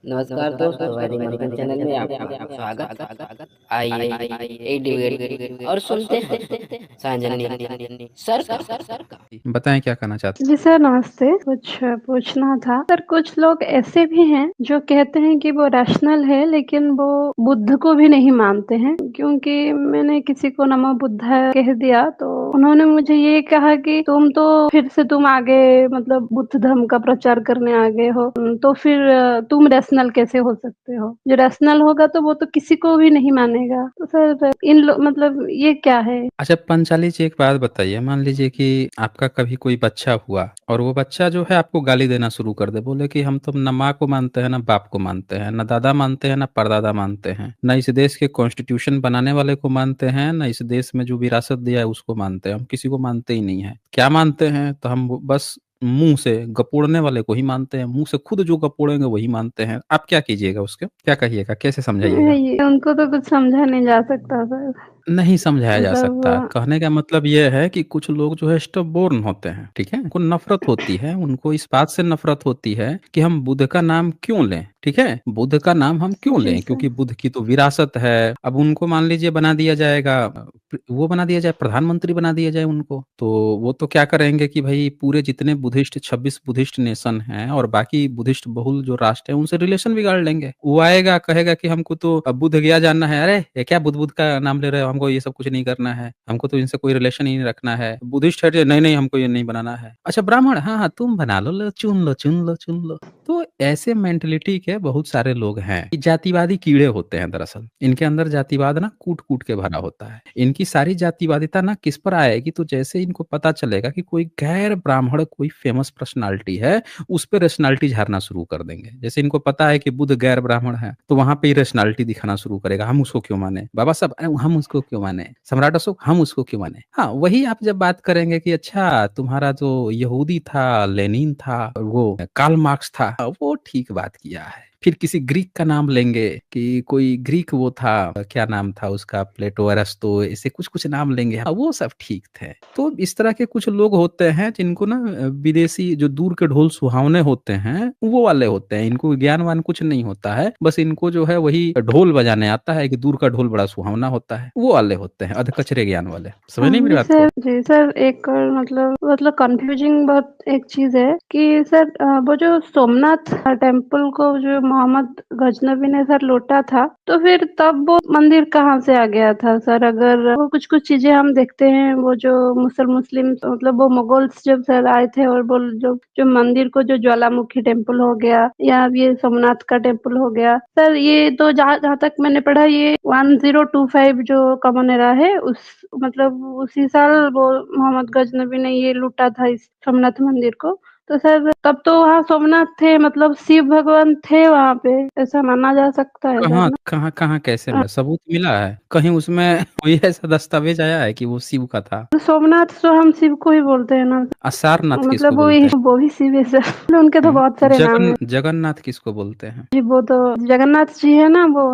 नमस्कार दोस्तों, हमारे मंथन चैनल में आपका स्वागत। आइए एक डिबेट और सुनते हैं सांजनी सर का। बताएं क्या कहना चाहते जी सर नमस्ते। कुछ पूछना था सर। कुछ लोग ऐसे भी हैं जो कहते हैं कि वो रैशनल है लेकिन वो बुद्ध को भी नहीं मानते हैं, क्योंकि मैंने किसी को नमो बुद्धा कह दिया तो उन्होंने मुझे ये कहा कि तुम तो फिर से तुम आगे मतलब बुद्ध धर्म का प्रचार करने आगे हो, तो फिर तुम रैशनल कैसे हो सकते हो? जो रैशनल होगा तो वो तो किसी को भी नहीं मानेगा। तो सर मतलब ये क्या है? अच्छा पंचाली जी एक बात बताइए, मान लीजिए कि आपका कभी कोई बच्चा हुआ और वो बच्चा जो है आपको गाली देना शुरू कर दे, बोले कि हम तो न माँ को मानते हैं न बाप को मानते हैं, न दादा मानते हैं न परदादा मानते हैं, न इस देश के कॉन्स्टिट्यूशन बनाने वाले को मानते हैं, न इस देश में जो विरासत दिया है उसको मानते हैं, हम किसी को मानते ही नहीं है। क्या मानते हैं? तो हम बस मुंह से गपोड़ने वाले को ही मानते हैं, मुंह से खुद जो गपोड़ेंगे वही मानते हैं। आप क्या कीजिएगा उसके, क्या कहिएगा, कैसे समझाइएगा? उनको तो कुछ समझा नहीं जा सकता सर। नहीं समझाया जा सकता। मतलब कहने का मतलब ये है कि कुछ लोग जो है स्टबबोर्न होते हैं, ठीक है? उनको नफ़रत होती है, उनको इस बात से नफ़रत होती है कि हम बुद्ध का नाम क्यों लें, ठीक है? बुद्ध का नाम हम क्यों जी लें? सर। क्योंकि बुद्ध की तो विरासत है। अब उनको मान लीजिए बना दिया जाएगा वो बना दिया जाए, प्रधानमंत्री बना दिया जाए उनको, तो वो तो क्या करेंगे कि भई पूरे जितने बुद्धिस्ट 26 बुद्धिस्ट नेशन हैं और बाकी बुद्धिस्ट बहुल जो राष्ट्र हैं, उनसे रिलेशन बिगाड़ लेंगे। वो आएगा कहेगा कि हमको तो बुद्ध गया जानना है। अरे! ये क्या बुद्ध-बुद्ध का नाम ले रहे हो? हमको ये सब कुछ नहीं करना है। हमको तो इनसे कोई रिलेशन ही नहीं रखना है। बुद्धिस्ट है, नहीं, नहीं हमको ये नहीं बनाना है। अच्छा ब्राह्मण, हाँ, हाँ, तुम बना लो, लो चुन लो, चुन लो, चुन लो। तो ऐसे मेंटालिटी के बहुत सारे लोग हैं। ये जातिवादी कीड़े होते हैं दरअसल। इनके अंदर जातिवाद ना कूट-कूट के भरा होता है। इनकी सारी जातिवादिता ना किस पर आएगी, तो जैसे इनको पता चलेगा कि कोई गैर ब्राह्मण कोई फेमस पर्सनैलिटी है, उस पे रैशनैलिटी झाड़ना शुरू कर देंगे। जैसे इनको पता है कि बुद्ध गैर ब्राह्मण है, तो वहाँ पे ही रैशनैलिटी दिखाना शुरू करेगा, हम उसको क्यों माने? बाबा साहब हम उसको क्यों माने? सम्राट अशोक हम उसको क्यों माने? हाँ, वही आप जब बात करेंगे कि अच्छा तुम्हारा जो यहूदी था, लेनिन था, वो कार्ल मार्क्स था, वो ठीक बात किया है। फिर किसी ग्रीक का नाम लेंगे कि कोई ग्रीक वो था, क्या नाम था उसका, प्लेटो, अरस्तो, ऐसे कुछ-कुछ नाम लेंगे, हाँ, वो सब ठीक थे। तो इस तरह के कुछ लोग होते हैं जिनको ना विदेशी जो दूर के ढोल सुहावने होते हैं, वो वाले होते हैं। इनको ज्ञान-वान कुछ नहीं होता है, बस इनको जो है वही ढोल बजाने आता है कि दूर का ढोल बड़ा सुहावना होता है, वो वाले होते हैं, अधकचरे ज्ञान वाले। समझ नहीं मेरी बात को? जी सर, एक और मतलब कंफ्यूजिंग बहुत एक चीज़ है कि सर वो जो सोमनाथ टेम्पल को जो मोहम्मद गजनबी ने सर लूटा था, तो फिर तब वो मंदिर कहाँ से आ गया था सर? अगर वो कुछ-कुछ चीज़ें हम देखते हैं, वो जो मुस्लिम मतलब वो मुगल्स जब सर आए थे और वो जो जो मंदिर को जो ज्वालामुखी टेम्पल हो गया या ये सोमनाथ का टेम्पल हो गया, सर ये तो जहाँ जहाँ तक मैंने पढ़ा ये 1025 जो कॉमन एरा है उस मतलब उसी साल वो मोहम्मद गजनबी ने ये लूटा था इस सोमनाथ मंदिर को। तो सर तब तो वहाँ सोमनाथ थे, मतलब शिव भगवान थे वहाँ पे, ऐसा माना जा सकता है सर कहाँ, ना? कहाँ, कहाँ कैसे अ, मिला? सबूत मिला है? कहीं उसमें कोई ऐसा दस्तावेज़ आया है कि वो शिव का था? तो सोमनाथ तो हम शिव को ही बोलते हैं ना, सारनाथ किसको मतलब बोलते हैं? वो भी शिव है सर। उनके तो बहुत सारे नाम हैं। जगन्नाथ किसको बोलते हैं? जी वो तो जगन्नाथ जी है ना, वो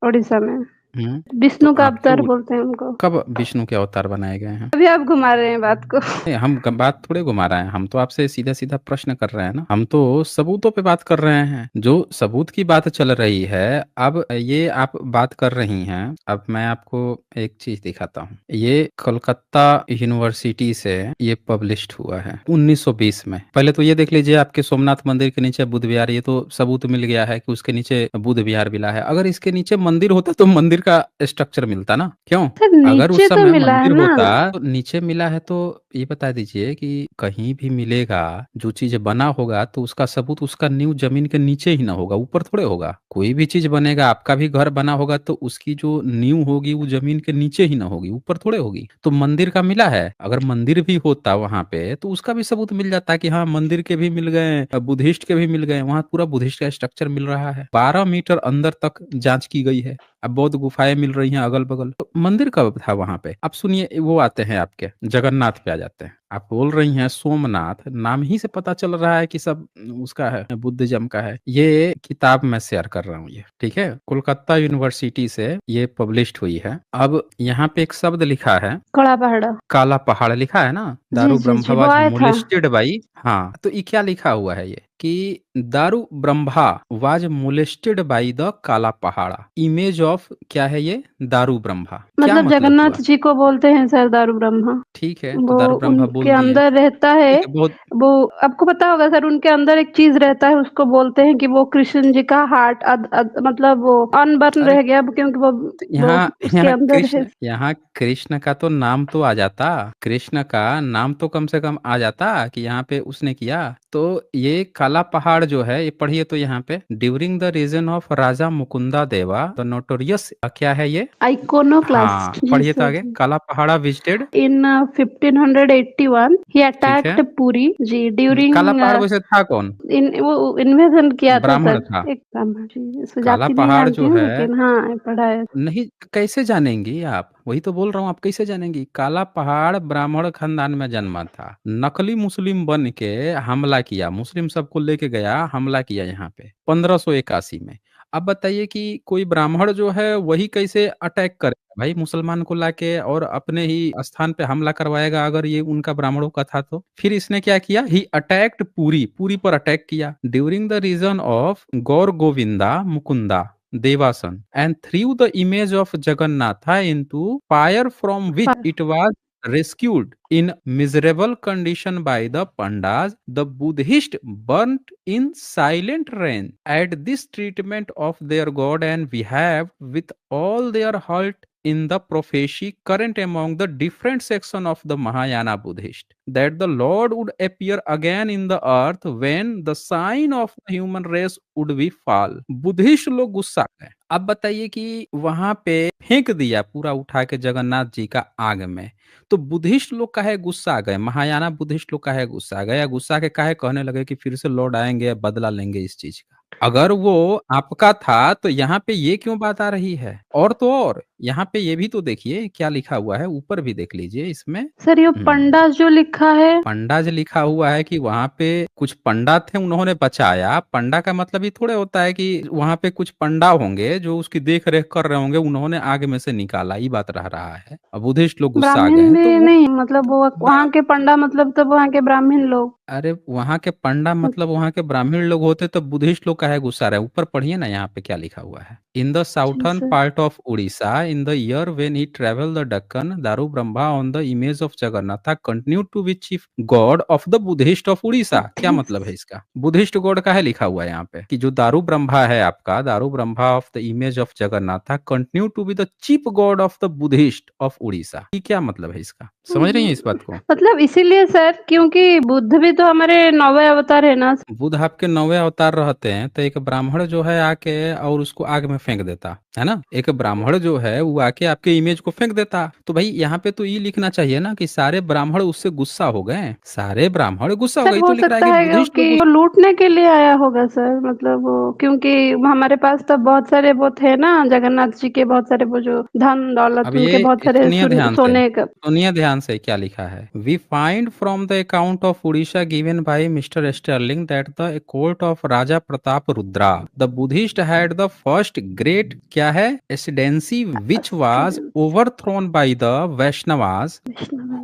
उड़ीसा में। हुँ, तो विष्णु का आपके अवतार वो बोलते हैं उनको। कब विष्णु के अवतार बनाए गए हैं? अभी आप घुमा रहे हैं बात को। नहीं, हम बात थोड़े घुमा रहे हैं, हम तो आपसे सीधा-सीधा प्रश्न कर रहे हैं ना, हम तो सबूतों पे बात कर रहे हैं। जो सबूत की बात चल रही है, अब ये आप बात कर रही हैं, अब मैं आपको एक चीज़ दिखाता हूँ। ये कलकत्ता यूनिवर्सिटी से ये पब्लिश्ड हुआ है 1920 में। पहले तो ये देख लीजिए, आपके सोमनाथ मंदिर के नीचे बुद्ध विहार, ये तो सबूत मिल गया है कि उसके नीचे बुद्ध विहार मिला है। अगर इसके नीचे मंदिर होता तो मंदिर का स्ट्रक्चर मिलता ना, क्यों? सर अगर उस नीचे तो समय मिला है मंदिर ना। होता तो नीचे मिला है, तो ये बता दीजिए कि कहीं भी मिलेगा, जो चीज़ बना होगा तो उसका सबूत उसका नींव ज़मीन के नीचे ही ना होगा, ऊपर थोड़े होगा। कोई भी चीज़ बनेगा, आपका भी घर बना होगा तो उसकी जो नींव होगी वो ज़मीन के नीचे ही ना होगी, ऊपर थोड़े होगी। तो मंदिर का मिला है, अगर मंदिर भी होता वहाँ पे तो उसका भी सबूत मिल जाता कि हाँ मंदिर के भी मिल गए, बुद्धिस्ट के भी मिल गए, वहाँ पूरा बुद्धिस्ट का स्ट्रक्चर मिल रहा है। 12 मीटर अंदर तक जाँच की गई है। अब बौद्ध गुफाएँ मिल रही हैं अगल-बगल। तो मंदिर कब था वहाँ पे? अब सुनिए, वो आते हैं आपके जगन्नाथ पे आ जाते हैं। आप बोल रही हैं सोमनाथ, नाम ही से पता चल रहा है कि सब उसका है, बुद्धिज्म का है। ये किताब मैं शेयर कर रहा हूँ, ये ठीक है, कोलकाता यूनिवर्सिटी से ये पब्लिश्ड हुई है। अब यहाँ पे एक शब्द लिखा है, कड़ा पहाड़ा। काला पहाड़ लिखा है ना, जी दारू जी ब्रह्मा जी, वो वाज आया था। मोलेस्टेड बाई, हाँ, तो ये क्या लिखा हुआ है, ये कि दारू Brahma was molested by the काला पहाड़ा, इमेज ऑफ क्या है ये, दारू ब्रह्मा, क्या मतलब मतलब हुआ। जगन्नाथ जी को बोलते हैं सर दारू ब्रह्मा। ठीक है, तो वो दारू ब्रह्मा उनके बोल दिए, अंदर रहता है। ठीक है, बहुत वो आपको पता होगा सर, उनके अंदर एक चीज रहता है, उसको बोलते हैं कि वो कृष्ण जी का हार्ट मतलब वो अनबर्न अरे रह गया क्योंकि वो यहाँ उसके यहाँ अंदर है। कृष्ण, यहाँ कृष्ण का तो नाम तो आ जाता, कृष्ण का नाम तो कम से कम आ जाता कि यहाँ पे उसने किया। तो ये काला पहाड़ जो है, ये पढ़िए तो यहाँ पे, ड्यूरिंग द रीजन ऑफ राजा मुकुंदा देवा द नोटोरियस, क्या है ये, हाँ, आइकोनोक्लास्ट, जी पढ़िए तो सर आगे, जी। काला पहाड़ा विजिटेड, इन 1581 ही ठीक है। अटैक्ड पुरी जी काला ड्यूरिंग पहाड़ वैसे था कौन, इन वो इन्वेजन किया था ब्राह्मण सर। था। एक ब्राह्मण जी, इसको काला जाति नहीं पहाड़ जानती जो हूँ है, लेकिन हाँ पढ़ा है। नहीं कैसे जानेंगी आप, वही तो बोल रहा हूँ, आप कैसे जानेंगी। काला पहाड़ ब्राह्मण खानदान में जन्मा था, नकली मुस्लिम बन के हमला किया, मुस्लिम सबको लेके गया, हमला किया यहाँ पे 1581 में। अब बताइए कि कोई ब्राह्मण जो है वही कैसे अटैक करेगा भाई मुसलमान को लाके, और अपने ही स्थान पे हमला करवाएगा, अगर ये उनका ब्राह्मणों का था तो। फिर इसने क्या किया, ही अटैक्ड पूरी, पूरी पर अटैक किया during the region of Gaur Govinda Mukunda Devasan and threw the image of Jagannatha into fire from which it was rescued in miserable condition by the Pandas. The Buddhists burnt in silent rage at this treatment of their god and behaved with all their heart in the prophecy current among the different section of the Mahayana Buddhist that the Lord would appear again in the earth when the sign of the human race would be fall. Buddhist लोग गुस्सा गए। अब बताइए कि वहां पे फेंक दिया पूरा उठा के जगन्नाथ जी का आग में, तो बुद्धिस्ट लोग काहे गुस्सा गए, महायाना बुद्धिस्ट लोग काहे गुस्सा गए, या गुस्सा के काहे कहने लगे कि फिर से लौट आएंगे, बदला लेंगे इस चीज का। अगर वो आपका था तो यहाँ पे ये क्यों बात आ रही है। और तो और यहाँ पे ये भी तो देखिए क्या लिखा हुआ है, ऊपर भी देख लीजिए इसमें। सर ये पंडा जो लिखा है, पंडा जो लिखा हुआ है कि वहां पे कुछ पंडा थे, उन्होंने बचाया। पंडा का मतलब ये थोड़े होता है कि वहां पे कुछ पंडा होंगे जो उसकी देख रेख कर रहे होंगे, उन्होंने आग में से निकाला, ये बात रह रहा है। अब बुद्धिस्ट लोग गुस्सा आ गए ब्राह्मण हैं तो भी वो नहीं, मतलब वो वहाँ के पंडा मतलब तो वहाँ के ब्राह्मण लोग। अरे वहां के पंडा मतलब वहां के ब्राह्मण लोग होते तो बुद्धिस्ट लोग काहे गुस्सा रहे। ऊपर पढ़िए ना, यहाँ पे क्या लिखा हुआ है, in the G southern sir. Part of Orissa in the year when he travel the Deccan Daru Brahma on the image of Jagannath continue to be chief god of the Buddhist of Orissa. क्या मतलब है इसका, बुद्धिस्ट गॉड का है लिखा हुआ है यहाँ पे कि जो दारू ब्रह्मा है आपका, Daru Brahma of the image of Jagannath continue to be the chief god of the Buddhist of Orissa. ये क्या मतलब है इसका, समझ रही है इस बात को। मतलब इसीलिए सर, क्योंकि बुद्ध भी तो हमारे 9वें अवतार है ना। बुध आपके 9वें अवतार रहते हैं, तो एक ब्राह्मण जो है आके और उसको आग में फेंक देता है ना, एक ब्राह्मण जो है वो आके आपके इमेज को फेंक देता। तो भाई यहाँ पे तो ये लिखना चाहिए ना कि सारे ब्राह्मण उससे गुस्सा हो गए, सारे ब्राह्मण गुस्सा हो सर गए, तो हो लिख रहा है सकता कि है बुद्धिस्ट लोग कि वो लूटने के लिए आया होगा सर, मतलब वो क्योंकि हमारे पास तो बहुत सारे वो थे ना जगन्नाथ जी के, बहुत सारे वो जो धन दौलत अब उनके ये बहुत सारे सुनिए ध्यान से, सोने का। सुनिए ध्यान से क्या लिखा है। We find from the account of Orissa given by mister Stirling that the court of Raja Pratap Rudra the Buddhist had the first great क्या है ascendancy which was overthrown by the Vaishnavas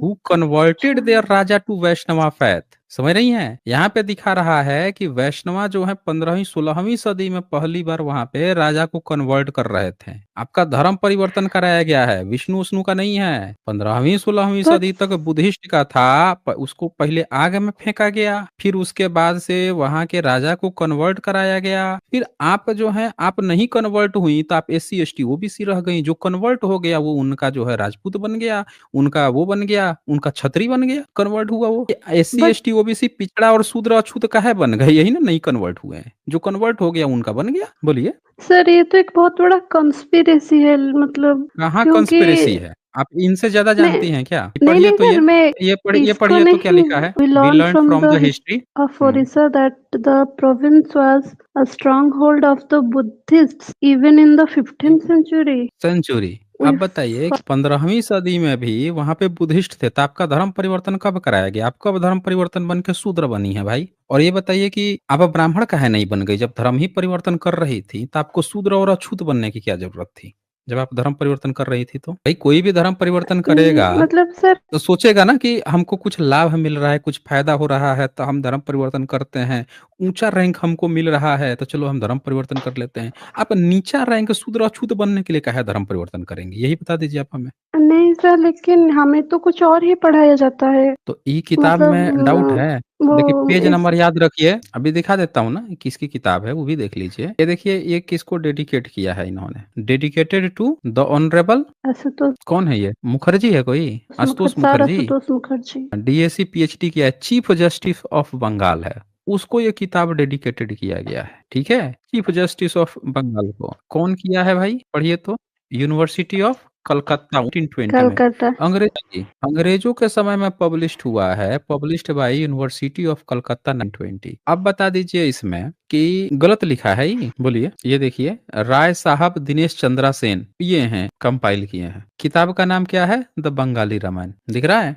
who converted their Raja to Vaishnava faith. समझ रही हैं, यहाँ पे दिखा रहा है कि वैष्णवा जो है 15वीं 16वीं सदी में पहली बार वहां पे राजा को कन्वर्ट कर रहे थे। आपका धर्म परिवर्तन कराया गया है, विष्णु विष्णु का नहीं है। 15वीं 16वीं सदी तक बुद्धिस्ट का था, उसको पहले आग में फेंका गया, फिर उसके बाद से वहां के राजा को कन्वर्ट कराया गया। फिर आप जो है आप नहीं कन्वर्ट हुई तो आप SC ST OBC रह गई। जो कन्वर्ट हो गया वो उनका जो है राजपूत बन गया, उनका वो बन गया, उनका छत्री बन गया, कन्वर्ट हुआ वो। SC ST OBC पिछड़ा और शूद्र अछूत काहे बन गए, यही ना नहीं कन्वर्ट हुए हैं, जो कन्वर्ट हो गया उनका बन गया। बोलिए सर ये तो एक बहुत बड़ा कंस्पिरेसी है, मतलब कहाँ क्योंकि कंस्पिरेसी है, आप इनसे ज्यादा नहीं जानती हैं क्या। नहीं पढ़िए नहीं तो सर, मैं ये इसको पढ़िए तो क्या नहीं। लिखा है, we we learn learn from from the the history. of Orissa that the province was a stronghold of the Buddhists even in the 15th century. Century कोई अब बताइए 15वीं सदी में भी वहां पे बुद्धिस्ट थे, तो आपका धर्म परिवर्तन कब कराया गया? आप कब धर्म परिवर्तन बन के शूद्र बनी है भाई? और ये बताइए कि आप अब ब्राह्मण काहे नहीं बन गई? जब धर्म ही परिवर्तन कर रही थी तो आपको शूद्र और अछूत बनने की क्या जरूरत थी? जब आप धर्म परिवर्तन कर रही थी तो भाई कोई भी धर्म परिवर्तन करेगा मतलब सर तो सोचेगा ना कि हमको कुछ लाभ मिल रहा है, कुछ फायदा हो रहा है, तो हम धर्म परिवर्तन करते हैं। ऊंचा रैंक हमको मिल रहा है तो चलो हम धर्म परिवर्तन कर लेते हैं। आप नीचा रैंक शूद्र अछूत बनने के लिए काहे धर्म परिवर्तन करेंगे? यही बता दीजिए आप हमें। नहीं सर, लेकिन हमें तो कुछ और ही पढ़ाया जाता है। तो ई किताब में डाउट मतलब है? देखिए वो पेज इस नंबर याद रखिए, अभी दिखा देता हूँ ना किसकी किताब है, वो भी देख लीजिए। ये देखिए ये किसको डेडिकेट किया है इन्होंने, dedicated to the honourable, Ashutosh कौन है ये? मुखर्जी है कोई? Ashutosh sir Mukherjee. Ashutosh Mukherjee. DSc PhD किया है, चीफ जस्टिस ऑफ बंगाल है, उसको ये किताब डेडिकेटेड किया गया है। ठीक है, चीफ जस्टिस ऑफ बंगाल को कौन किया है भाई? पढ़िए तो, यूनिवर्सिटी ऑफ कलकत्ता 1920 में। कलकत्ता। अंग्रेजों के समय में पब्लिश्ड हुआ है, published by university of Calcutta 1920। अब बता दीजिए इसमें कि गलत लिखा है ये, बोलिए। ये देखिए राय साहब दिनेश चंद्रा सेन ये हैं कंपाइल किए हैं। किताब का नाम क्या है? द बंगाली रामायण, दिख रहा है?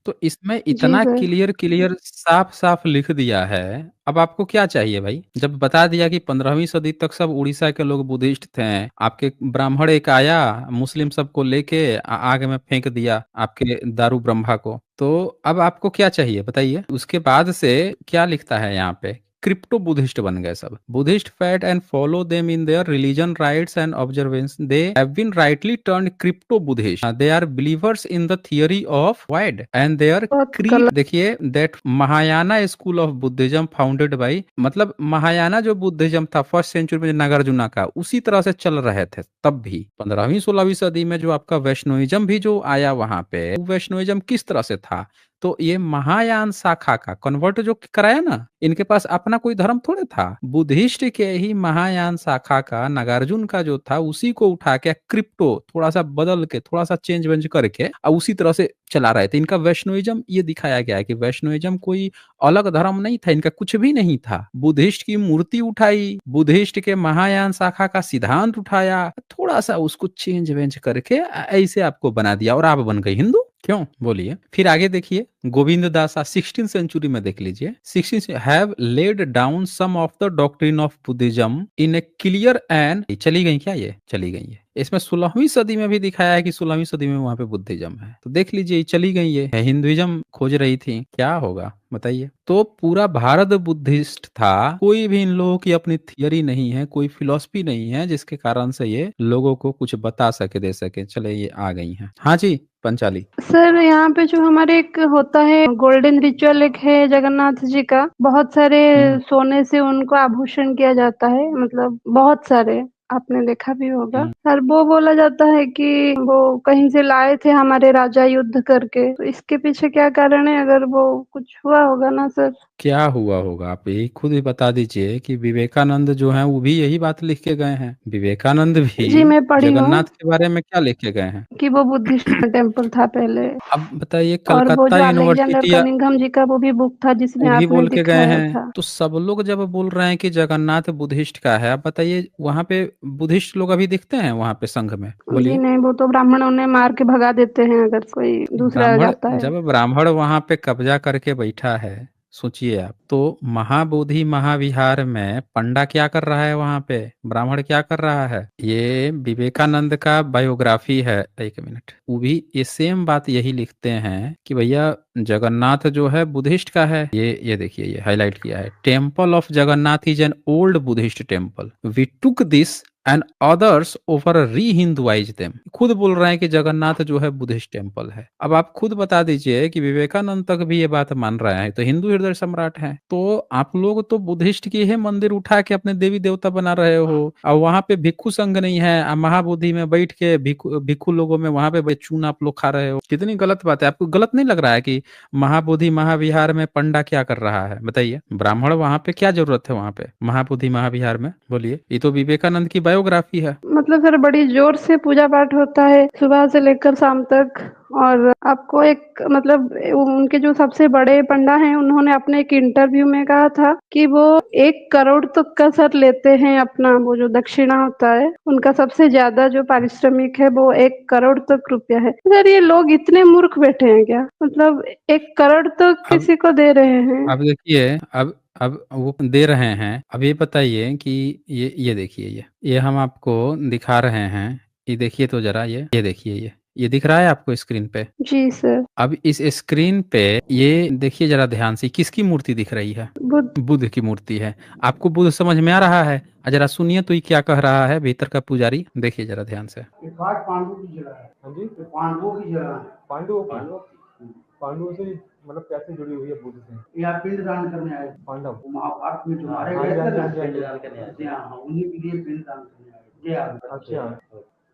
तो इसमें जी इतना सर। क्लियर क्लियर साफ साफ लिख दिया है। अब आपको क्या चाहिए भाई? जब बता दिया कि 15वीं सदी तक सब उड़ीसा के लोग बुद्धिस्ट थे, आपके ब्राह्मण एक आया मुस्लिम सबको लेके आग में फेंक दिया आपके दारू ब्रह्मा को, तो अब आपको क्या चाहिए बताइए? उसके बाद से क्या लिखता है यहाँ पे? क्रिप्टो बुद्धिस्ट बन गए सब। Buddhist fat and follow them in their religion rites and observance, they have been rightly turned crypto Buddhist, they are believers in the theory of wide and their बहुत क्रीड। गलत। देखिए that Mahayana school of Buddhism founded by, मतलब महायाना जो Buddhism था first century में नागार्जुना का, उसी तरह से चल रहे थे तब भी। 15वीं 16वीं सदी में जो आपका वैष्णोइज्म भी जो आया वहां पे, वो वैष्णोइज्म किस तरह से था? तो ये महायान शाखा का कन्वर्ट जो कराया ना, इनके पास अपना कोई धर्म थोड़े था। बुद्धिस्ट के ही महायान शाखा का नागार्जुन का जो था, उसी को उठा के क्रिप्टो थोड़ा सा बदल के, थोड़ा सा चेंज वेंज करके और उसी तरह से चला रहे थे। इनका वैष्णोइज्म ये दिखाया गया है कि वैष्णोइज्म कोई अलग धर्म नहीं था, इनका कुछ भी नहीं था। बुद्धिस्ट की मूर्ति उठाई, बुद्धिस्ट के महायान शाखा का सिद्धांत उठाया, थोड़ा सा उसको चेंज वेंज करके ऐसे आपको बना दिया और आप बन गए हिंदू। क्यों बोलिए? फिर आगे देखिए गोविंद दास 16th सेंचुरी में देख लीजिए, 16 have laid down some of the doctrine of Buddhism in a clear and, चली गई क्या? ये चली गई है। इसमें 16वीं सदी में भी दिखाया है कि 16वीं सदी में वहां पे बुद्धिज्म है, तो देख लीजिए चली गई है। हिंदुइज्म खोज रही थी, क्या होगा बताइए? तो पूरा भारत बुद्धिस्ट था, कोई भी इन लोगों की अपनी थियरी नहीं है, कोई फिलॉसफी नहीं है जिसके कारण से ये लोगों को कुछ बता सके, दे सके। चले ये आ गई हैं। हाँ जी पंचाली। सर यहाँ पे जो हमारे एक होता है गोल्डन रिचुअल, एक है जगन्नाथ जी का, बहुत सारे हम्म सोने से उनको आभूषण किया जाता है, मतलब बहुत सारे, आपने देखा भी होगा। हम्म। और वो बोला जाता है कि वो कहीं से लाए थे हमारे राजा युद्ध करके, तो इसके पीछे क्या कारण है? अगर वो कुछ हुआ होगा ना सर। क्या हुआ होगा आप यही खुद ही बता दीजिए। कि विवेकानंद जो हैं वो भी यही बात लिख के गए हैं। विवेकानंद भी जी मैं पढ़ी हूँ जगन्नाथ के बारे में क्या लिख के गए हैं? कि वो बुद्धिस्ट टेम्पल था पहले। अब बताइए और वो कलकत्ता जो अलेक्जेंडर यूनिवर्सिटी कनिंघम जी का वो भी बुक था जिसमें वो भी आपने बोल के गए दिखाया हैं। था। तो सब लोग जब बोल रहे हैं कि जगन्नाथ बुद्धिस्ट का है, अब बताइए वहां पे बुद्धिस्ट लोग अभी दिखते हैं वहां पे संघ में? जी बोलिए। नहीं, वो तो ब्राह्मणों ने मार के भगा देते हैं अगर कोई दूसरा आ ब्राह्मण, जाता है। जब ब्राह्मण वहां पे कब्जा करके बैठा है, सोचिए आप। तो महाबोधि महाविहार में पंडा क्या कर रहा है वहां पे? ब्राह्मण क्या कर रहा है? ये विवेकानंद का बायोग्राफी है, एक मिनट। वो भी ये सेम बात यही लिखते हैं कि भैया जगन्नाथ जो है बुद्धिस्ट का है। ये देखिए ये हाईलाइट किया है, temple of Jagannath is an old Buddhist temple, we took this and others over re Hinduise them. खुद बोल रहे हैं कि जगन्नाथ जो है बुद्धिस्ट टेम्पल है। अब आप खुद बता दीजिए कि विवेकानंद तक भी ये बात मान रहे हैं, तो हिंदू हृदय सम्राट हैं। तो आप लोग तो बुद्धिस्ट की ही मंदिर उठा के अपने देवी देवता बना रहे हो, और वहां पे भिक्षु संघ नहीं है, महाबोधि में बैठ के भिक्षु लोगों में वहां पे चून आप लोग खा रहे हो। कितनी गलत बात है। आपको गलत नहीं लग रहा है कि महाबोधि महाविहार में पंडा क्या कर रहा है? बताइए ब्राह्मण वहां पे क्या जरूरत है? वहां पे महाबोधि महाविहार में बोलिए। ये तो विवेकानंद की बायोग्राफी है। मतलब सर बड़ी जोर से पूजा पाठ होता है सुबह से लेकर शाम तक। और आपको एक मतलब उनके जो सबसे बड़े पंडा हैं उन्होंने अपने एक इंटरव्यू में कहा था कि वो 1 करोड़ तक का सर लेते हैं, अपना वो जो दक्षिणा होता है उनका सबसे ज्यादा जो पारिश्रमिक है वो 1 करोड़ तक रुपया है। सर ये लोग इतने मूर्ख बैठे हैं क्या? मतलब 1 करोड़ तक अब किसी को दे रहे हैं। अब देखिए, अब वो दे रहे हैं। अब ये बताइए कि ये देखिए, ये हम आपको दिखा रहे हैं। ये देखिए तो जरा, ये देखिए, ये दिख रहा है आपको स्क्रीन पे? जी सर। अब इस स्क्रीन पे ये देखिए जरा ध्यान से, किसकी मूर्ति दिख रही है? बुद्ध। बुद्ध की मूर्ति है। आपको बुद्ध समझ में आ रहा है? जरा सुनिए तो ये क्या कह रहा है भीतर का पुजारी, देखिए जरा ध्यान से। ये घाट पांडवों की जगह है। हाँ जी, ये पांडवों की जगह है। पांडवों से मतलब कैसे जुड़ी हुई है बुद्ध से? यहाँ पिंड दान करने आए पांडव, महाभारत में जो मारे गए थे ना, पिंड दान करने आए थे। हाँ, उन्हीं के लिए पिंड दान करने आए थे। अच्छा,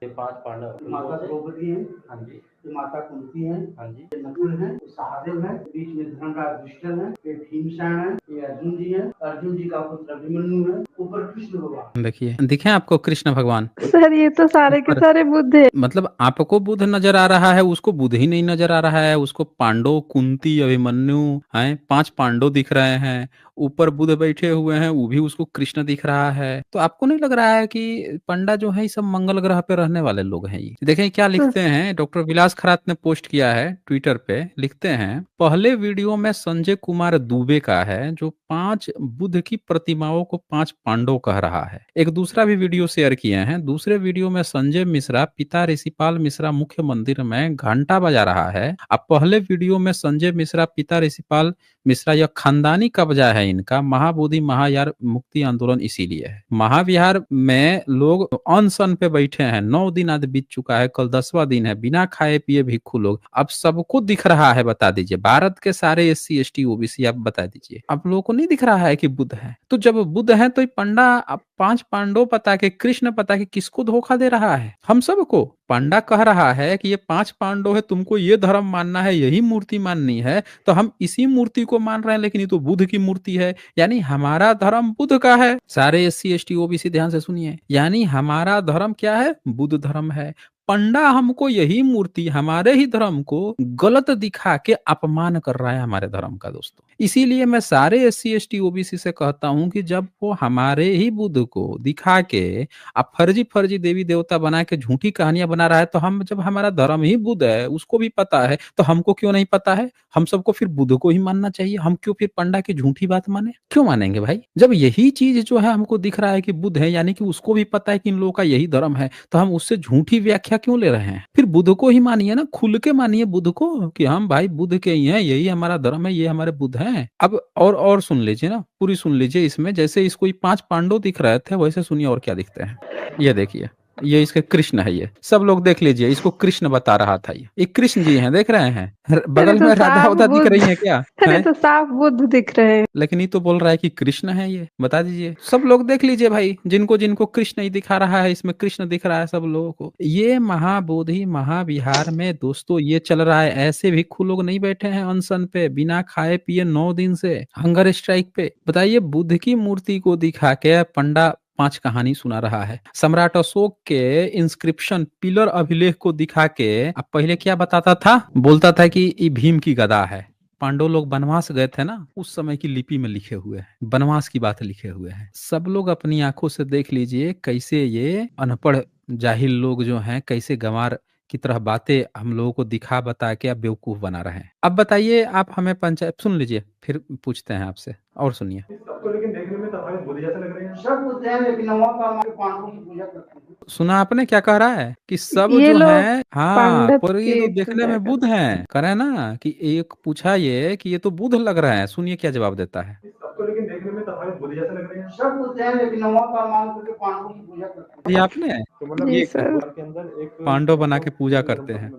ये 5 पांडव, माता द्रौपदी है, हाँ जी, ये माता कुंती है, हाँ जी, ये नकुल है, ये सहदेव है, बीच में धर्मराज युधिष्ठिर है, ये भीमसेन है, ये अर्जुन जी है, अर्जुन जी का पुत्र अभिमन्यु है, ऊपर कृष्ण भगवान। देखिए, दिखे आपको कृष्ण भगवान? सर ये तो सारे के ऊपर सारे बुद्ध है। मतलब आपको बुद्ध नजर आ रहा है, उसको बुद्ध ही नहीं नजर आ रहा है। उसको पांडव, कुंती, अभिमन्यु हैं, 5 पांडव दिख रहे हैं। ऊपर बुद्ध बैठे हुए हैं, वो भी उसको कृष्ण दिख रहा है। तो आपको नहीं लग रहा है कि पंडा जो है ये सब मंगल ग्रह पे रहने वाले लोग हैं? ये देखें क्या लिखते हैं, डॉक्टर विलास खरात ने पोस्ट किया है ट्विटर पे। लिखते हैं, पहले वीडियो में संजय कुमार दुबे का है जो 5 बुद्ध की प्रतिमाओं को 5 पांडव कह रहा है। एक दूसरा भी वीडियो शेयर किए हैं। दूसरे वीडियो में संजय मिश्रा पिता ऋषिपाल मिश्रा मुख्य मंदिर में घंटा बजा रहा है। अब पहले वीडियो में संजय मिश्रा पिता ऋषिपाल मिश्रा, यह खानदानी कब्जा है इनका। महाबोधि महायार मुक्ति आंदोलन इसीलिए है। महाविहार में लोग अनशन पे बैठे हैं, 9 दिन आज बीत चुका है, कल 10वां दिन है। बिना खाए पिए भिक्षु लोग। अब सबको दिख रहा है, बता दीजिए, भारत के सारे SC ST OBC आप बता दीजिए, आप लोगों को नहीं दिख रहा है कि बुद्ध है? तो जब बुद्ध है तो ये पंडा 5 पांडव पता के, कृष्ण पता के, किसको धोखा दे रहा है? हम सबको। पंडा कह रहा है कि ये 5 पांडव है, तुमको ये धर्म मानना है, यही मूर्ति माननी है, तो हम इसी मूर्ति को मान रहे हैं, लेकिन ये तो बुद्ध की मूर्ति है। यानी हमारा धर्म बुद्ध का है। सारे SC ST OBC ध्यान से सुनिए, यानी हमारा धर्म क्या है? बुद्ध धर्म है। पंडा हमको यही मूर्ति, हमारे ही धर्म को गलत दिखा के अपमान कर रहा है हमारे धर्म का। दोस्तों, इसीलिए मैं सारे SC ST OBC से कहता हूं कि जब वो हमारे ही बुद्ध को दिखा के अब फर्जी फर्जी देवी देवता बना के झूठी कहानियां बना रहा है, तो हम, जब हमारा धर्म ही बुद्ध है, उसको भी पता है, तो हमको क्यों नहीं पता है? हम सबको फिर बुद्ध को ही मानना चाहिए। हम क्यों फिर पंडा की झूठी बात माने? क्यों मानेंगे भाई? जब यही चीज जो है हमको दिख रहा है कि बुद्ध है, यानी कि उसको भी पता है कि इन लोगों का यही धर्म है, तो हम उससे झूठी व्याख्या क्यों ले रहे हैं? फिर बुद्ध को ही मानिए ना, खुल के मानिए बुद्ध को कि हम भाई बुद्ध के ही हैं, यही हमारा धर्म है, ये हमारे बुद्ध हैं। अब और सुन लीजिए ना, पूरी सुन लीजिए। इसमें जैसे इसको 5 पांडव दिख रहे थे, वैसे सुनिए और क्या दिखते हैं। ये देखिए, ये इसके कृष्ण है। ये सब लोग देख लीजिए, इसको कृष्ण बता रहा था। ये कृष्ण जी हैं, देख रहे हैं? बगल में राधा उधा दिख रही है क्या? अरे है? तो साफ बुद्ध दिख रहे हैं। लेकिन ये तो बोल रहा है कि कृष्ण है। ये बता दीजिए, सब लोग देख लीजिए भाई, जिनको जिनको कृष्ण ही दिखा रहा है, इसमें कृष्ण दिख रहा है सब लोगों को। ये महाबोधि महाविहार में दोस्तों ये चल रहा है। ऐसे भिक्षु लोग नहीं बैठे हैं अनशन पे, बिना खाए पिए 9 दिन से हंगर स्ट्राइक पे। बताइए, बुद्ध की मूर्ति को दिखा के पंडा 5 कहानी सुना रहा है। सम्राट अशोक के इंस्क्रिप्शन पिलर अभिलेख को दिखा के अब पहले क्या बताता था? बोलता था कि ये भीम की गदा है। पांडव लोग वनवास गए थे ना, उस समय की लिपि में लिखे हुए हैं, वनवास की बात लिखे हुए हैं। सब लोग अपनी आंखों से देख लीजिए कैसे ये अनपढ़ जाहिल लोग जो हैं, कैसे गंवार की तरह बातें हम लोगों को दिखा बता के अब बेवकूफ बना रहे हैं। अब बताइए आप हमें पंचायत, सुन लीजिए फिर पूछते हैं आपसे, और सुनिए। सबको लेकिन देखने में तो हमारे बुद्ध जैसे लग रहे हैं। सब बुद्ध हैं, लेकिन वहाँ पर हमारे पांडवों की पूजा करते हैं। सुना आपने क्या कह रहा है कि सब ये जो लोग है, हाँ, पंडित पर ये की तो देखने पूजा में बुद्ध हैं, कह रहे हैं ना कि एक पूछा ये कि ये तो बुद्ध लग रहा है। सुनिए क्या जवाब देता है। सबको लेकिन देखने में तो हमारे बुद्ध जैसे लग रहे हैं। सब बुद्ध हैं, लेकिन वहाँ पर हमारे पांडवों की पूजा करते ये हैं। आपने तो मतलब जी ये सर। के अंदर एक पांडव बना के पूजा करते हैं।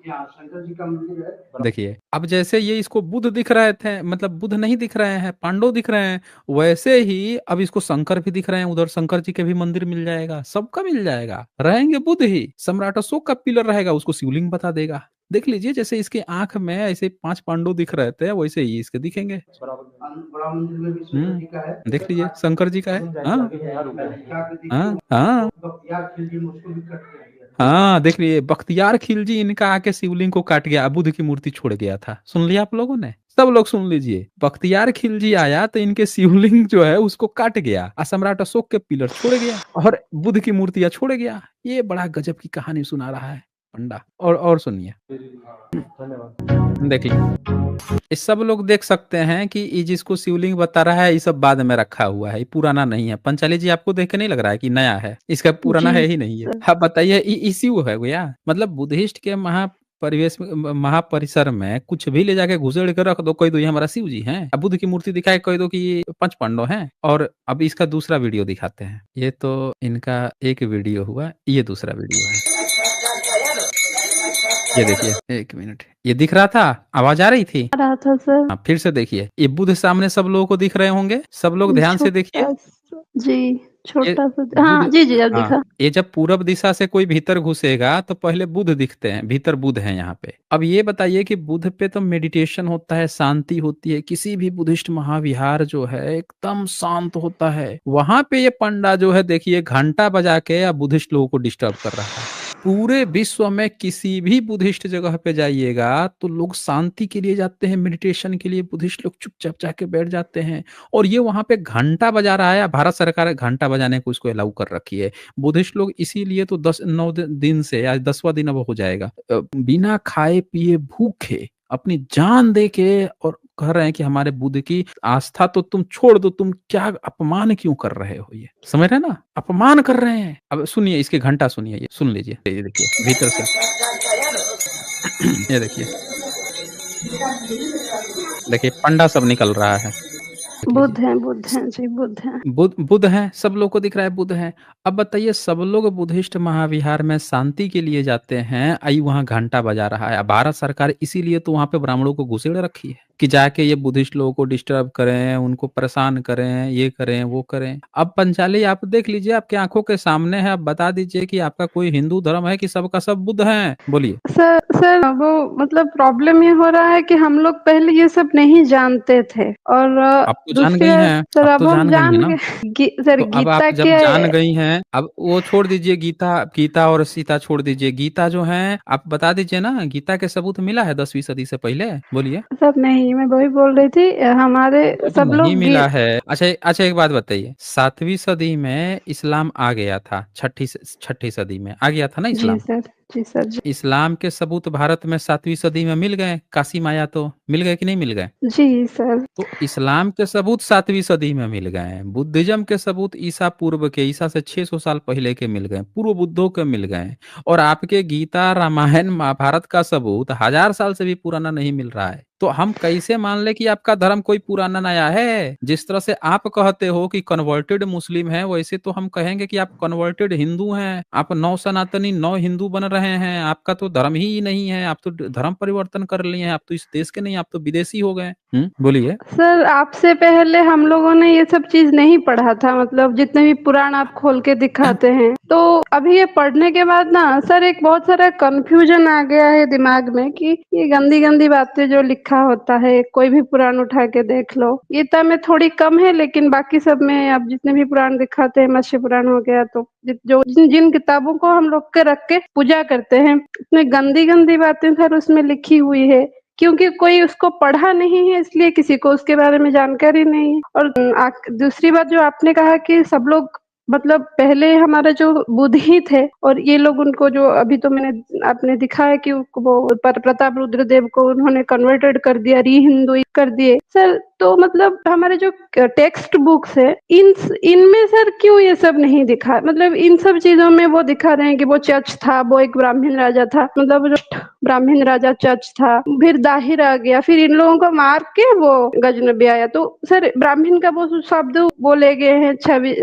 यहाँ शंकर जी का मंदिर है। देखिए, अब जैसे ये इसको बुद्ध दिख रहे थे, मतलब बुद्ध नहीं दिख रहे हैं, पांडव दिख रहे हैं, वैसे ही अब इसको शंकर भी दिख रहे हैं। उधर शंकर जी के भी मंदिर मिल जाएगा, सबका मिल जाएगा, रहेंगे बुद्ध ही। सम्राट अशोक का पिलर रहेगा, उसको शिवलिंग बता देगा। देख लीजिए, जैसे इसके आंख में ऐसे 5 पांडु दिख रहे थे, वैसे ही इसके दिखेंगे। बड़ा मंदिर में भी शंकर जी का है। देख लीजिए, शंकर जी का है। हाँ हाँ हाँ बख्तियार खिलजी ने उसको भी कट कर दिया। हाँ, देख लीजिए, बख्तियार खिलजी इनका आके शिवलिंग को काट गया, बुद्ध की मूर्ति छोड़ गया था। सुन लिया आप लोगों ने? सब लोग सुन लीजिए, बख्तियार खिलजी आया तो इनके शिवलिंग जो है उसको काट गया, और सम्राट अशोक के पिलर छोड़ गया, और बुद्ध की मूर्तियां छोड़ गया। ये बड़ा गजब की कहानी सुना रहा है पंडा। और सुनिए, धन्यवाद। देख लीजिए, ये सब लोग देख सकते हैं कि ये जिसको शिवलिंग बता रहा है, ये सब बाद में रखा हुआ है, ये पुराना नहीं है। पंचाली जी, आपको देख के नहीं लग रहा है कि नया है? इसका पुराना जी है ही नहीं है। सर। आप बताइए, इश्यू है भैया? मतलब बुद्धिस्ट के परिवेश में, महापरिसर में कुछ भी ले जाके घुसेड़ के रख दो, कह दो ये हमारा शिव जी हैं, अब बुद्ध की मूर्ति दिखाए कह दो कि ये 5 पांडव हैं। और अब इसका दूसरा वीडियो दिखाते हैं। ये तो इनका एक वीडियो हुआ, ये दूसरा वीडियो है। ये देखिए, 1 मिनट, ये दिख रहा था? आवाज आ रही थी? आ रहा था सर। हाँ, फिर से देखिए, ये बुद्ध सामने सब लोगों को दिख रहे होंगे, सब लोग ध्यान से देखिए। जी ये छोटा सा, हाँ बुद्ध, जी जी अब दिखा। हाँ, ये जब पूरब दिशा से कोई भीतर घुसेगा तो पहले बुद्ध दिखते हैं, भीतर बुद्ध हैं यहाँ पे। अब ये बताइए कि बुद्ध पे तो मेडिटेशन होता है, शांति होती है, किसी भी बुद्धिस्ट महाविहार जो है एकदम शांत होता है। वहां पे ये पंडा जो है, देखिए, घंटा बजा के या बुद्धिस्ट लोगों को डिस्टर्ब कर रहा है। पूरे विश्व में किसी भी बुद्धिस्ट जगह पे जाइएगा तो लोग शांति के लिए जाते हैं, मेडिटेशन के लिए बुद्धिस्ट लोग चुपचाप जाके बैठ जाते हैं। और ये वहां पे घंटा बजा रहा है, भारत सरकार घंटा बजाने को इसको अलाउ कर रखी है। बुद्धिस्ट लोग इसीलिए तो 10-9 दिन से, आज 10वां दिन अब हो जाएगा, बिना खाए पिए भूखे अपनी जान दे के और कह रहे हैं कि हमारे बुद्ध की आस्था तो तुम छोड़ दो, तुम क्या अपमान क्यों कर रहे हो? ये समझ रहे हैं ना, अपमान कर रहे हैं। अब सुनिए, इसके घंटा सुनिए, ये सुन लीजिए, ये देखिए भीतर से। ये देखिए, देखिए पंडा सब निकल रहा है। देख बुद्ध लीजिए, हैं जी, बुद्ध हैं। बुद्ध हैं, सब लोग को दिख रहा है बुद्ध हैं। अब बताइए, सब लोग बुद्धिस्ट महाविहार में शांति के लिए जाते हैं, आई वहां घंटा बजा रहा है। अब भारत सरकार इसीलिए तो वहां पे ब्राह्मणों को घुसेड़ रखी है कि जाके ये बुद्धिस्ट लोगों को डिस्टर्ब करें, उनको परेशान करें, ये करें वो करें। अब पंचाली, आप देख लीजिए, आपकी आंखों के सामने है, आप बता दीजिए कि आपका कोई हिंदू धर्म है कि सबका सब बुद्ध हैं? बोलिए। सर वो मतलब प्रॉब्लम ये हो रहा है कि हम लोग पहले ये सब नहीं जानते थे, और अब तो जान दूसरी गई बात हैं, सर, अब अब तो हम जान गई हैं जान ना। गए सर, तो अब आप गीता जब के। जान गई हैं, अब वो छोड़ दीजिए, गीता और सीता छोड़ दीजिए। गीता जो है, आप बता दीजिए ना, गीता के सबूत मिला है 10वीं सदी से पहले? बोलिए। सर नहीं, मैं वही बोल रही थी, हमारे जब सब नहीं लोग मिला है, अच्छा एक बात बताइए, 7वीं सदी में इस्लाम आ गया था, छठी सदी में आ गया था ना जी इस्लाम? सर, जी सर जी। इस्लाम के सबूत भारत में 7वीं सदी में मिल गए, कासिम आया तो मिल गए कि नहीं मिल गए? जी सर। तो इस्लाम के सबूत 7वीं सदी में मिल गए हैं, बुद्धिज्म के सबूत ईसा पूर्व के, ईसा से 600 साल पहले के मिल गए, पूर्व बुद्धों के मिल गए। और आपके गीता, रामायण, महाभारत का सबूत 1000 साल से भी पुराना नहीं मिल रहा है। तो हम कैसे मान ले कि आपका धर्म कोई पुराना नया है? जिस तरह से आप कहते हो कि कन्वर्टेड मुस्लिम है, वैसे तो हम कहेंगे कि आप कन्वर्टेड हिंदू हैं। आप नौ सनातनी, नौ हिंदू बन रहे हैं। आपका तो धर्म ही नहीं है, आप तो धर्म परिवर्तन कर लिए हैं, आप तो इस देश के नहीं, आप तो विदेशी हो गए। बोलिए। सर आपसे पहले हम लोगों ने ये सब चीज नहीं पढ़ा था, मतलब जितने भी पुराण आप खोल के दिखाते हैं, तो अभी ये पढ़ने के बाद ना सर एक बहुत सारा कंफ्यूजन आ गया है दिमाग में कि ये गंदी गंदी बातें जो लिखा होता है, कोई भी पुराण उठा के देख लो। गीता में थोड़ी कम है, लेकिन बाकी सब में आप जितने भी पुराण दिखाते हैं, मत्स्य पुराण हो गया, तो जिन किताबों को हम लोग के रख के पूजा करते हैं, उसमें गंदी गंदी बातें सर उसमें लिखी हुई है, क्योंकि कोई उसको पढ़ा नहीं है, इसलिए किसी को उसके बारे में जानकारी नहीं है। और दूसरी बात जो आपने कहा कि सब लोग मतलब पहले हमारे जो बुद्ध ही थे, और ये लोग उनको जो अभी तो आपने दिखाया कि वो प्रताप रुद्रदेव को उन्होंने कन्वर्टेड कर दिया, री हिंदू कर दिए सर। तो मतलब हमारे जो टेक्स्ट बुक्स है, इनमें सर क्यों ये सब नहीं दिखा? मतलब इन सब चीजों में वो दिखा रहे हैं कि वो चर्च था, वो एक ब्राह्मण राजा था, मतलब जो ब्राह्मण राजा चर्च था, फिर दाहिर आ गया, फिर इन लोगों को मार के वो गजनबी आया। तो सर ब्राह्मण का वो शब्द वो ले गए हैं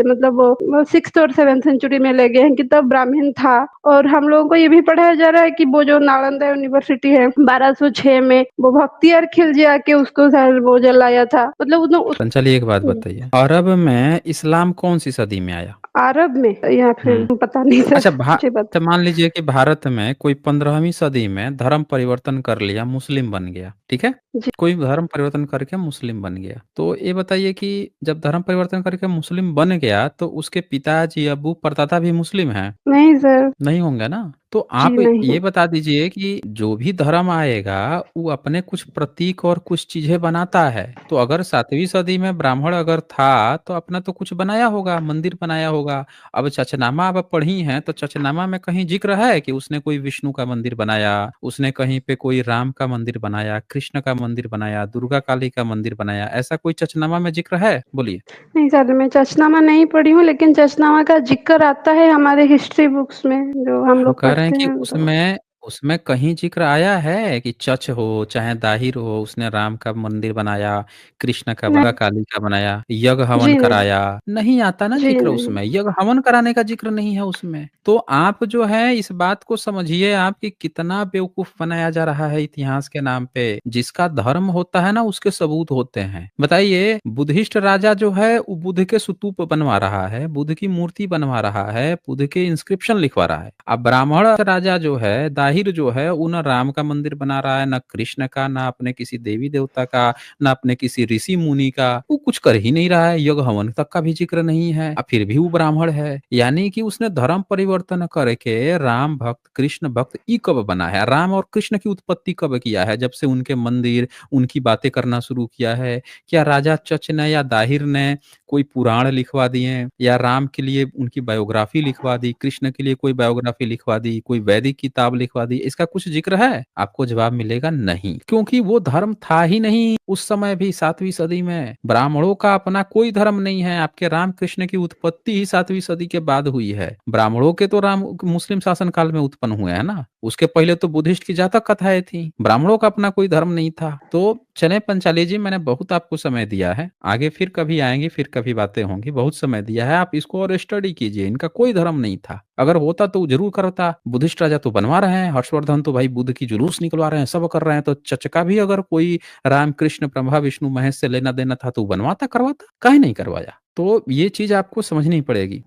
मतलब वो 6th और 7th सेंचुरी में ले गए हैं कि तब ब्राह्मण था। और हम लोगों को ये भी पढ़ाया जा रहा है कि वो जो नालंदा यूनिवर्सिटी है 1206 में, वो बख्तियार खिलजी आके उसको सर वो जलाया था। मतलब चलिए एक बात बताइए, अरब में इस्लाम कौन सी सदी में आया? अरब में या फिर पता नहीं अच्छा सर, मुझे अच्छा मान लीजिए कि भारत में कोई 15वीं सदी में धर्म परिवर्तन कर लिया, मुस्लिम बन गया, ठीक है? जी कोई धर्म परिवर्तन करके मुस्लिम बन गया। तो ये बताइए कि जब धर्म परिवर्तन करके मुस्लिम बन गया तो उसके पिताजी, अब्बू, परदादा भी मुस्लिम हैं? नहीं सर। नहीं होंगे ना? तो जी आप नहीं। ये बता दीजिए कि जो भी धर्म आएगा, वो अपने कुछ प्रतीक और कुछ चीज़ें बनाता है। तो अगर 7वीं सदी में ब्राह्मण अगर था, तो अपना तो कुछ बनाया होगा, मंदिर बनाया होगा। अब चचनामा आप पढ़ी हैं, तो चचनामा में कहीं ज़िक्र है कि उसने कोई विष्णु का मंदिर बनाया, उसने कहीं पे कोई राम का मंदिर बनाया, कृष्ण का मंदिर बनाया, दुर्गा काली का मंदिर बनाया, ऐसा कोई चचनामा में ज़िक्र है? बोलिए। नहीं सर, मैं चचनामा नहीं पढ़ी हूँ, लेकिन चचनामा का जिक्र आता है हमारे हिस्ट्री बुक्स में जो हम हम लोग कह रहे हैं पढ़ते कि हैं तो। उसमें उसमें कहीं ज़िक्र आया है कि चच हो, चाहे दाहिर हो, उसने राम का मंदिर बनाया, कृष्ण का नहीं। बना, काली का बनाया, यज्ञ हवन जी नहीं। कराया, नहीं आता ना जी ज़िक्र नहीं। उसमें, यज्ञ हवन कराने का ज़िक्र नहीं है उसमें। तो आप जो है इस बात को समझिए आप कि कितना बेवकूफ़ बनाया जा रहा है इतिहास के नाम पे। जिसका धर्म होता है ना उसके सबूत होते हैं। बताइए बुद्धिस्ट राजा जो है वो बुद्ध के स्तूप बनवा रहा है, बुद्ध की मूर्ति बनवा रहा है, बुद्ध के इंस्क्रिप्शन लिखवा रहा है। अब ब्राह्मण राजा जो है, दाहिर जो है, वो ना राम का मंदिर बना रहा है, ना कृष्ण का, ना अपने किसी देवी देवता का, ना अपने किसी ऋषि मुनि का, वो कुछ कर ही नहीं रहा है, यज्ञ हवन तक का भी जिक्र नहीं है, अब फिर भी वो ब्राह्मण है। यानी कि उसने धर्म परिवर्तन करके राम भक्त, कृष्ण भक्त ई कब बना है? राम और कृष्ण की उत्पत्ति कब किया है? जब से उनके मंदिर, उनकी बातें करना शुरू किया है। क्या राजा चच ने या दाहिर ने कोई पुराण लिखवा दिए या राम के लिए उनकी बायोग्राफी लिखवा दी, कृष्ण के लिए कोई बायोग्राफी लिखवा दी, कोई वैदिक किताब लिखवा दी, इसका कुछ जिक्र है? आपको जवाब मिलेगा नहीं, क्योंकि वो धर्म था ही नहीं उस समय भी 7वीं सदी में। ब्राह्मणों का अपना कोई धर्म नहीं है। आपके राम कृष्ण की उत्पत्ति ही 7वीं सदी के बाद हुई है। ब्राह्मणों के तो राम मुस्लिम शासन काल में उत्पन्न हुए हैं ना, उसके पहले तो बुद्धिस्ट की जातक कथाएं थी। ब्राह्मणों का अपना कोई धर्म नहीं था। तो चले पंचाली जी, मैंने बहुत आपको समय दिया है, आगे फिर कभी आएंगे, फिर कभी बातें होंगी, बहुत समय दिया है, आप इसको और स्टडी कीजिए। इनका कोई धर्म नहीं था, अगर होता तो जरूर करता। बुद्धिस्ट राजा तो बनवा रहे हैं, हर्षवर्धन तो भाई बुद्ध की जुलूस निकलवा रहे हैं, सब कर रहे हैं, तो चचका भी अगर कोई राम कृष्ण ब्रह्मा विष्णु महेश से लेना देना था तो बनवाता, करवाता, काहे नहीं करवाया? तो ये चीज आपको समझनी पड़ेगी।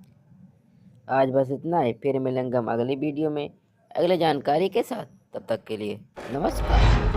आज बस इतना ही, फिर मिलेंगे हम अगली वीडियो में अगले जानकारी के साथ। तब तक के लिए नमस्कार।